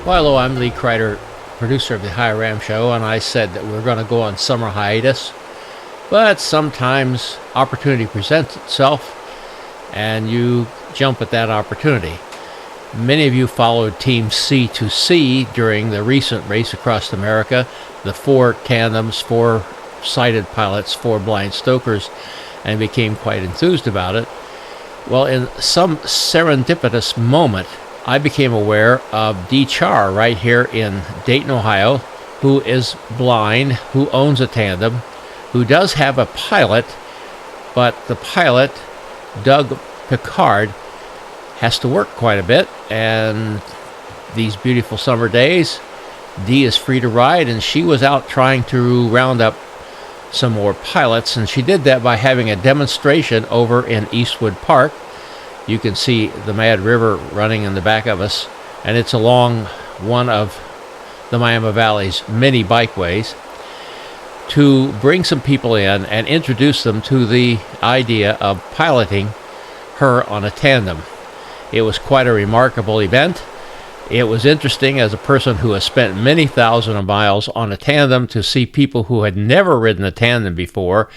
Well, hello, I'm Lee Kreider, producer of the High Ram Show, and I said that we're going to go on summer hiatus, but sometimes opportunity presents itself, and you jump at that opportunity. Many of you followed Team C2C during the recent race across America, the 4 tandems, 4 sighted pilots, 4 blind stokers, and became quite enthused about it. Well, in some serendipitous moment, I became aware of Dee Char right here in Dayton, Ohio, who is blind, who owns a tandem, who does have a pilot, but the pilot, Doug Picard, has to work quite a bit, and these beautiful summer days, Dee is free to ride, and she was out trying to round up some more pilots, and she did that by having a demonstration over in Eastwood Park. You can see the Mad River running in the back of us, and it's along one of the Miami Valley's many bikeways, to bring some people in and introduce them to the idea of piloting her on a tandem. It was quite a remarkable event. It was interesting as a person who has spent many thousands of miles on a tandem to see people who had never ridden a tandem before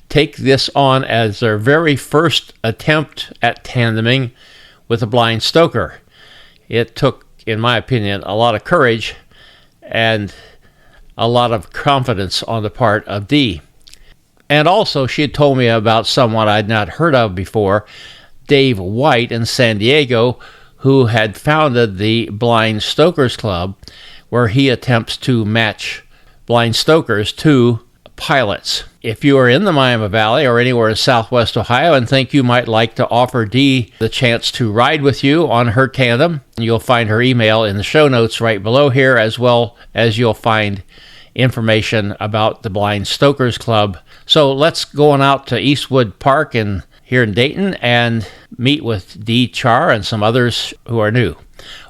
take this on as their very first attempt at tandeming with a blind stoker. It took, in my opinion, a lot of courage and a lot of confidence on the part of Dee. And also, she had told me about someone I'd not heard of before, Dave White in San Diego, who had founded the Blind Stokers Club, where he attempts to match blind stokers to pilots. If you are in the Miami Valley or anywhere in southwest Ohio and think you might like to offer Dee the chance to ride with you on her tandem, you'll find her email in the show notes right below here, as well as you'll find information about the Blind Stokers Club. So let's go on out to Eastwood Park here in Dayton and meet with Dee Char and some others who are new.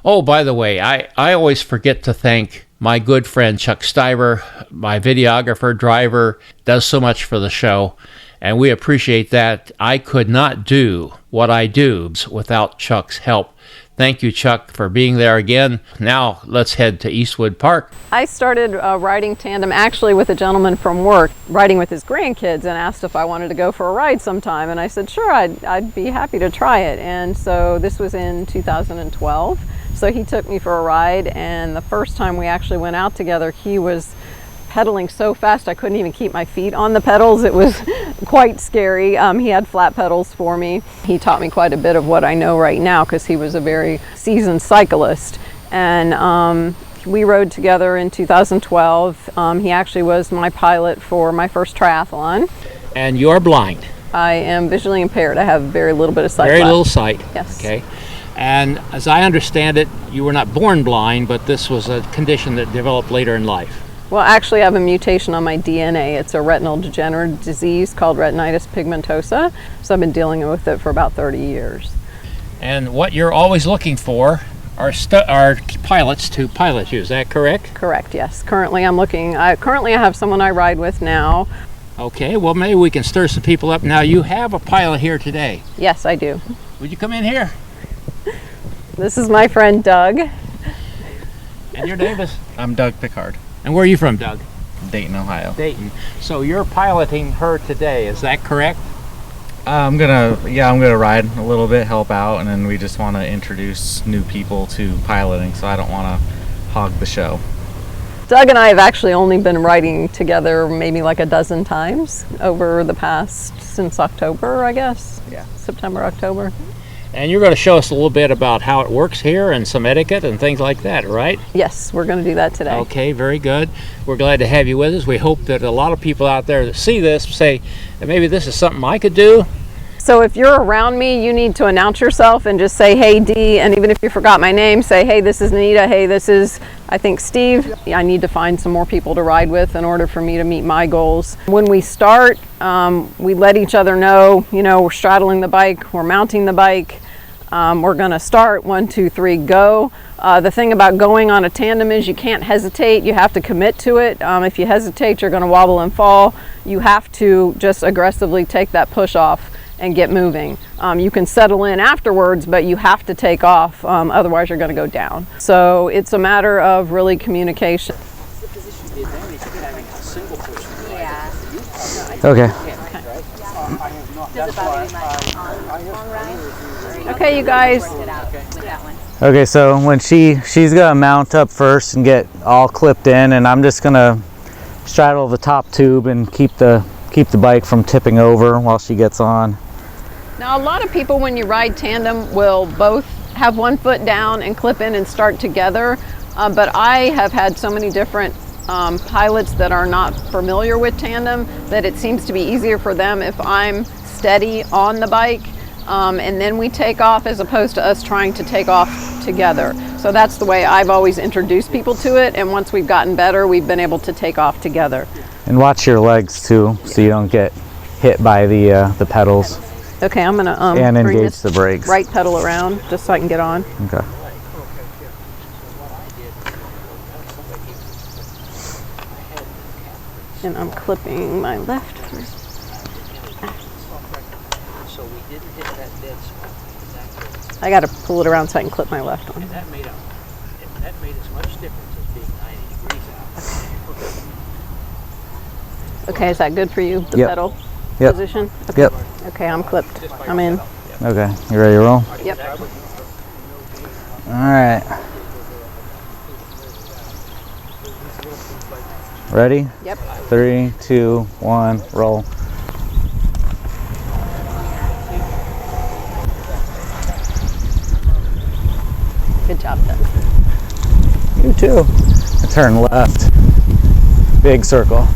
Oh, by the way, I always forget to thank my good friend Chuck Stiver, my videographer, driver, does so much for the show, and we appreciate that. I could not do what I do without Chuck's help. Thank you, Chuck, for being there again. Now, let's head to Eastwood Park. I started riding tandem actually with a gentleman from work, riding with his grandkids, and asked if I wanted to go for a ride sometime. And I said, sure, I'd be happy to try it. And so this was in 2012. So he took me for a ride, and the first time we actually went out together, he was pedaling so fast I couldn't even keep my feet on the pedals. It was quite scary. He had flat pedals for me. He taught me quite a bit of what I know right now because he was a very seasoned cyclist. And we rode together in 2012. He actually was my pilot for my first triathlon. And you're blind. I am visually impaired. I have very little bit of sight. Very left. little sight. Yes. Okay. And as I understand it, you were not born blind, but this was a condition that developed later in life. Well, actually, I have a mutation on my DNA. It's a retinal degenerative disease called retinitis pigmentosa. So I've been dealing with it for about 30 years. And what you're always looking for are pilots to pilot you. Is that correct? Correct, yes. Currently, I have someone I ride with now. Okay, well, maybe we can stir some people up. Now, you have a pilot here today. Yes, I do. Would you come in here? This is my friend Doug. And your name is? I'm Doug Picard. And where are you from, Doug? Dayton, Ohio. Dayton. So you're piloting her today, is that correct? I'm gonna ride a little bit, help out, and then we just want to introduce new people to piloting, so I don't want to hog the show. Doug and I have actually only been riding together maybe like a dozen times over the past, since October, I guess. Yeah. September, October. And you're going to show us a little bit about how it works here and some etiquette and things like that, right? Yes, we're going to do that today. Okay, very good. We're glad to have you with us. We hope that a lot of people out there that see this say that maybe this is something I could do. So if you're around me, you need to announce yourself and just say, hey, Dee, and even if you forgot my name, say, hey, this is Anita, hey, this is, I think, Steve. I need to find some more people to ride with in order for me to meet my goals. When we start, we let each other know, we're straddling the bike, we're mounting the bike, we're gonna start, 1, 2, 3, go. The thing about going on a tandem is you can't hesitate, you have to commit to it. If you hesitate, you're gonna wobble and fall. You have to just aggressively take that push off and get moving. You can settle in afterwards, but you have to take off, otherwise you're going to go down. So it's a matter of really communication. Okay. Okay, you guys. Okay, so when she's gonna mount up first and get all clipped in, and I'm just gonna straddle the top tube and keep the bike from tipping over while she gets on. Now, a lot of people, when you ride tandem, will both have one foot down and clip in and start together. But I have had so many different pilots that are not familiar with tandem that it seems to be easier for them if I'm steady on the bike and then we take off, as opposed to us trying to take off together. So that's the way I've always introduced people to it, and once we've gotten better, we've been able to take off together. And watch your legs too, so you don't get hit by the pedals. Okay, I'm gonna and bring engage this the brakes. right pedal around just so I can get on. Okay. And I'm clipping my left first. I got to pull it around so I can clip my left one. That made as much difference as being 90 degrees out. Okay, is that good for you, the Yep. pedal Yep. position? Okay. Yep. Okay, I'm clipped. I'm in. Okay, you ready to roll? Yep. All right. Ready? Yep. 3, 2, 1, roll. Good job, Doug. You too. Turn left. Big circle.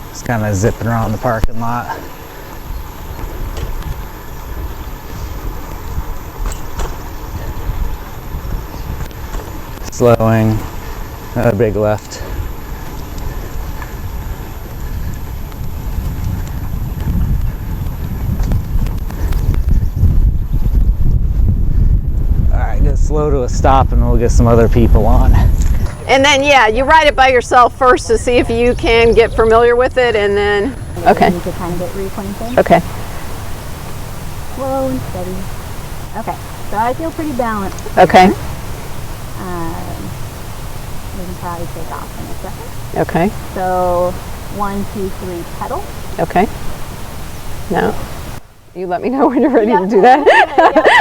Just kind of zipping around the parking lot. Slowing. Another big left. Slow to a stop, and we'll get some other people on. And then, yeah, you ride it by yourself first to see if you can get familiar with it, and then, okay. You need to kind of get reacquainted. Okay. Slow and steady. Okay, so I feel pretty balanced. Okay. We can probably take off in a second. Okay. So 1, 2, 3, pedal. Okay. Now, you let me know when you're ready Yeah. to do that.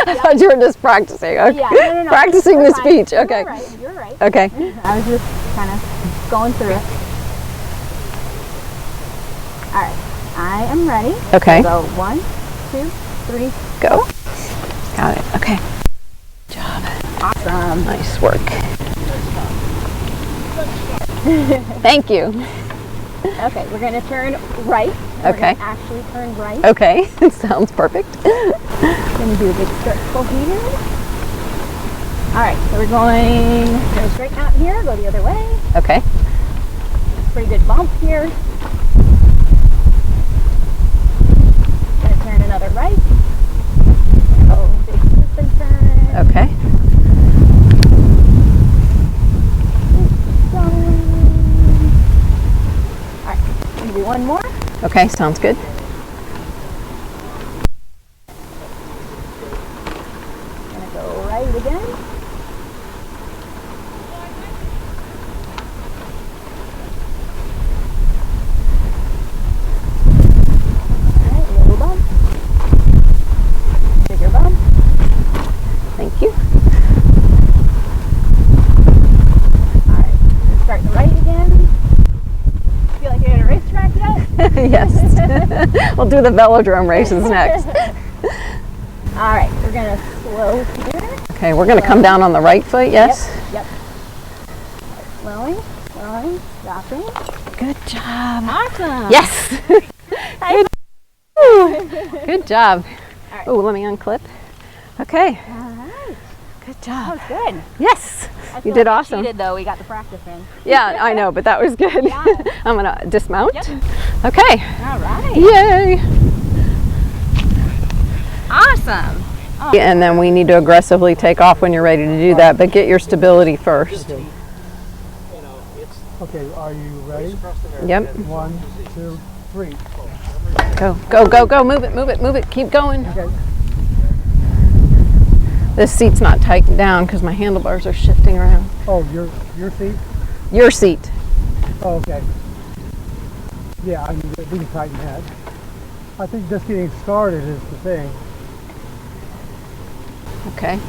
I thought you were just practicing. Okay. Yeah, no. Practicing You're the fine. speech. Okay. You're right. Okay. I was just kind of going through it. All right, I am ready. Okay. So 1, 2, 3, Go. Got it. Okay. Good job. awesome. Nice work. Thank you. Okay, we're going to turn right. Okay. We're gonna actually turn right. Okay. Sounds perfect. We're going to do a big circle here. All right, so we're going to go straight out here, go the other way. Okay. Pretty good bump here. Going to turn another right. Oh, big twist and turn. Okay. All right, we're going to do one more. Okay. Sounds good. Going to go right again. Alright, little bump. Bigger bump. Thank you. Alright, let's start the right again. Feel like you're at a racetrack yet? Yes. We'll do the velodrome races next. Alright, we're going to slow here. Okay, we're going to come down on the right foot, yes? Yep. Slowing, stopping. Good job. Awesome. Yes. Good. Woo. Good job. All right. Oh, let me unclip. Okay. Alright. Good job. Good. Yes. I You feel did like we awesome. cheated, though. We got the practice in. Yeah, I know, but that was good. Yeah. I'm going to dismount. Yep. Okay. All right. Yay. Awesome. And then we need to aggressively take off when you're ready to do that, but get your stability first. Okay, are you ready? Yep. 1, 2, 3. Go, go, go, go. Move it, move it, move it. Keep going. Okay. This seat's not tightened down because my handlebars are shifting around. Oh, your seat? Your seat. Oh, okay. Yeah, I mean, we can tighten that. I think just getting started is the thing. Okay.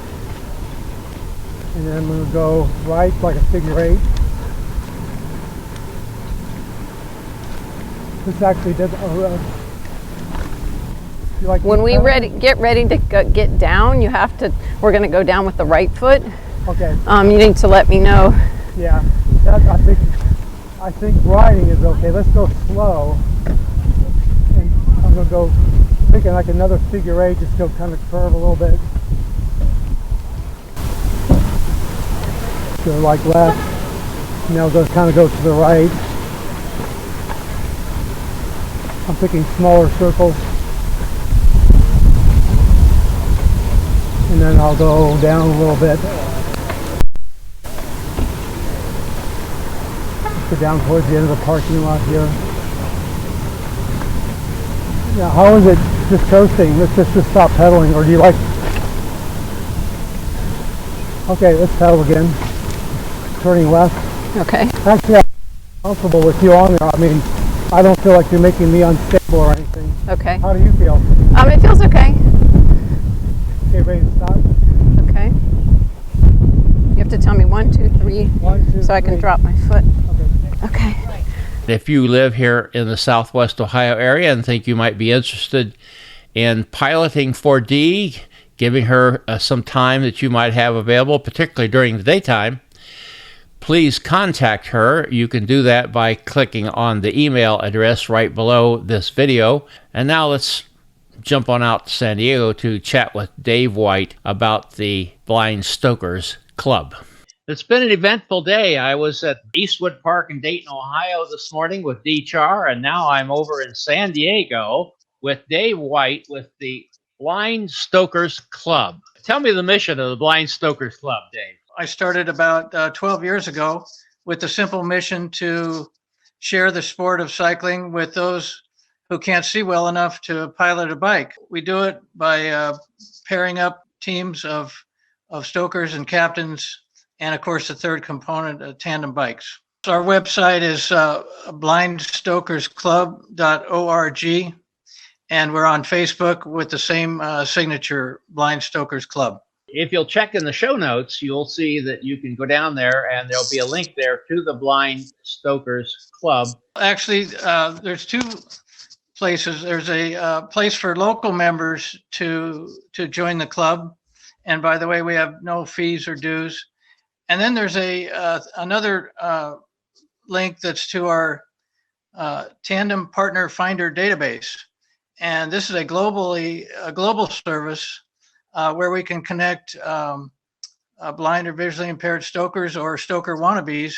And then I'm going to go right like a figure 8. This actually doesn't. You like When we get ready to get down, you have to. We're going to go down with the right foot. Okay. You need to let me know. Yeah. I think riding is okay. Let's go slow. And I'm going to go thinking like another figure 8, just go kind of curve a little bit. Go like left. Now go kind of go to the right. I'm thinking smaller circles. And then I'll go down a little bit. Go down towards the end of the parking lot here. Yeah, how is it just coasting? Let's just stop pedaling, or do you like... Okay, let's pedal again. Turning left. Okay. Actually, I'm comfortable with you on there. I mean, I don't feel like you're making me unstable or anything. Okay. How do you feel? It feels okay. Okay, ready to stop? Okay. You have to tell me 1, 2, 3, 1, 2, so I can 3. drop my foot. Okay. Okay. If you live here in the Southwest Ohio area and think you might be interested in piloting for Dee, giving her some time that you might have available, particularly during the daytime, please contact her. You can do that by clicking on the email address right below this video. And now let's jump on out to San Diego to chat with Dave White about the Blind Stokers Club. It's been an eventful day. I was at Eastwood Park in Dayton, Ohio this morning with Dee Char, and now I'm over in San Diego with Dave White with the Blind Stokers Club. Tell me the mission of the Blind Stokers Club, Dave. I started about 12 years ago with the simple mission to share the sport of cycling with those who can't see well enough to pilot a bike. We do it by pairing up teams of stokers and captains, and of course the third component, tandem bikes. Our website is blindstokersclub.org, and we're on Facebook with the same signature, Blind Stokers Club. If you'll check in the show notes, you'll see that you can go down there and there'll be a link there to the Blind Stokers Club. Actually, there's two places. There's a place for local members to join the club. And by the way, we have no fees or dues. And then there's another link that's to our Tandem Partner Finder database. And this is a global service where we can connect blind or visually impaired stokers or stoker wannabes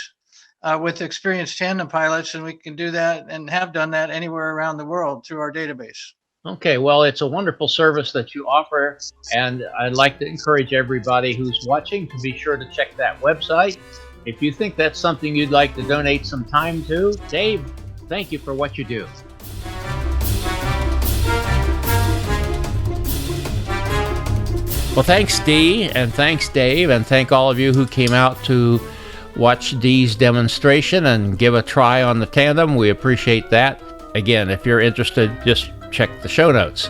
with experienced tandem pilots, and we can do that and have done that anywhere around the world through our database. Okay, well, it's a wonderful service that you offer, and I'd like to encourage everybody who's watching to be sure to check that website. If you think that's something you'd like to donate some time to, Dave, thank you for what you do. Well, thanks, Dee, and thanks, Dave, and thank all of you who came out to watch Dee's demonstration and give a try on the tandem. We appreciate that. Again, if you're interested, just check the show notes.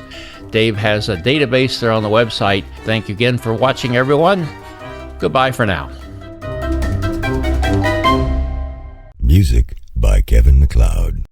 Dave has a database there on the website. Thank you again for watching, everyone. Goodbye for now. Music by Kevin MacLeod.